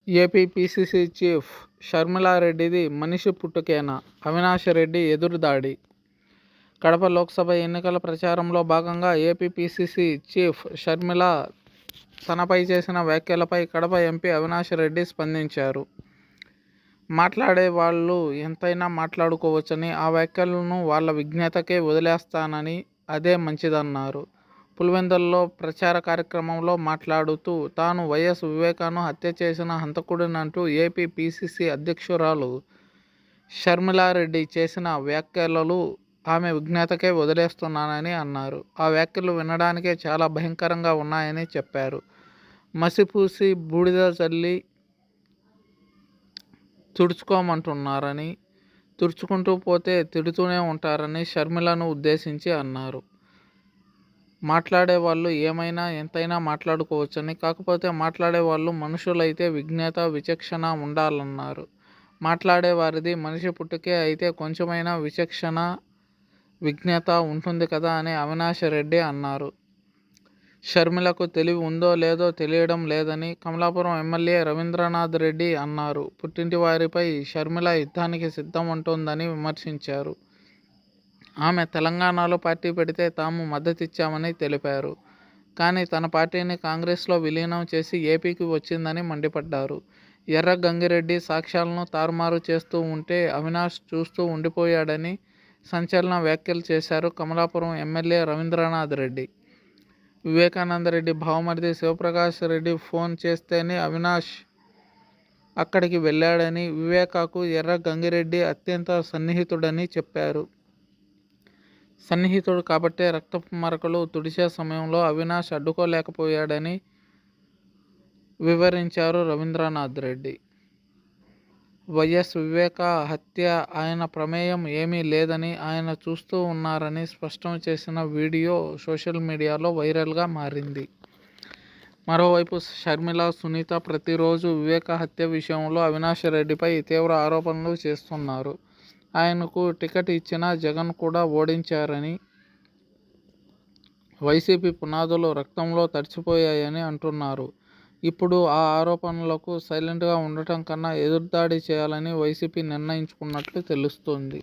AP PCC chief షర్మిలారెడ్డిది మనిషి పుట్టుకేనా? అవినాష్ రెడ్డి ఎదురుదాడి. కడప లోక్సభ ఎన్నికల ప్రచారంలో భాగంగా ఏపీ పీసీసీ చీఫ్ షర్మిల తనపై చేసిన వ్యాఖ్యలపై కడప ఎంపీ అవినాష్ రెడ్డి స్పందించారు. మాట్లాడే వాళ్ళు ఎంతైనా మాట్లాడుకోవచ్చని, ఆ వ్యాఖ్యలను వాళ్ళ విజ్ఞతకే వదిలేస్తానని, అదే మంచిదన్నారు. పులివెందులలో ప్రచార కార్యక్రమంలో మాట్లాడుతూ తాను వైఎస్ వివేకాను హత్య చేసిన హంతకుడినంటూ ఏపీ పీసీసీ అధ్యక్షురాలు షర్మిలారెడ్డి చేసిన వ్యాఖ్యలు ఆమె విజ్ఞతకే వదిలేస్తున్నానని అన్నారు. ఆ వ్యాఖ్యలు వినడానికే చాలా భయంకరంగా ఉన్నాయని చెప్పారు. మసిపూసి బూడిద చల్లి తుడుచుకోమంటున్నారని, తుడుచుకుంటూ పోతే తిడుతూనే ఉంటారని షర్మిలను ఉద్దేశించి అన్నారు. మాట్లాడే వాళ్ళు ఏమైనా ఎంతైనా మాట్లాడుకోవచ్చని, కాకపోతే మాట్లాడే వాళ్ళు మనుషులైతే విజ్ఞత విచక్షణ ఉండాలన్నారు. మాట్లాడే వారిది మనిషి పుట్టుకే అయితే కొంచెమైనా విచక్షణ విజ్ఞత ఉంటుంది కదా అని అవినాష్ రెడ్డి అన్నారు. షర్మిలకు తెలివి ఉందో లేదో తెలియడం లేదని కమలాపురం ఎమ్మెల్యే రవీంద్రనాథ్ రెడ్డి అన్నారు. పుట్టింటి వారిపై షర్మిల యుద్ధానికి సిద్ధం అంటోందని విమర్శించారు. ఆమె తెలంగాణలో పార్టీ పెడితే తాము మద్దతిచ్చామని తెలిపారు. కానీ తన పార్టీని కాంగ్రెస్లో విలీనం చేసి ఏపీకి వచ్చిందని మండిపడ్డారు. ఎర్ర గంగిరెడ్డి సాక్ష్యాలను తారుమారు చేస్తూ ఉంటే అవినాష్ చూస్తూ ఉండిపోయాడని సంచలన వ్యాఖ్యలు చేశారు కమలాపురం ఎమ్మెల్యే రవీంద్రనాథ్ రెడ్డి. వివేకానందరెడ్డి భావమరిది శివప్రకాష్ రెడ్డి ఫోన్ చేస్తేనే అవినాష్ అక్కడికి వెళ్ళాడని, వివేకాకు ఎర్ర గంగిరెడ్డి అత్యంత సన్నిహితుడని చెప్పారు. సన్నిహితుడు కాబట్టే రక్తపు మరకలు తుడిచే సమయంలో అవినాష్ అడ్డుకోలేకపోయాడని వివరించారు రవీంద్రనాథ్ రెడ్డి. వైఎస్ వివేక హత్య ఆయన ప్రమేయం ఏమీ లేదని, ఆయన చూస్తూ ఉన్నారని స్పష్టం చేసిన వీడియో సోషల్ మీడియాలో వైరల్గా మారింది. మరోవైపు షర్మిల, సునీత ప్రతిరోజు వివేక హత్య విషయంలో అవినాష్ రెడ్డిపై తీవ్ర ఆరోపణలు చేస్తున్నారు. ఆయనకు టికెట్ ఇచ్చిన జగన్ కూడా ఓడించారని, వైసీపీ పునాదులు రక్తంలో తడిచిపోయాయని అంటున్నారు. ఇప్పుడు ఆ ఆరోపణలకు సైలెంట్గా ఉండటం కన్నా ఎదురుదాడి చేయాలని వైసీపీ నిర్ణయించుకున్నట్లు తెలుస్తోంది.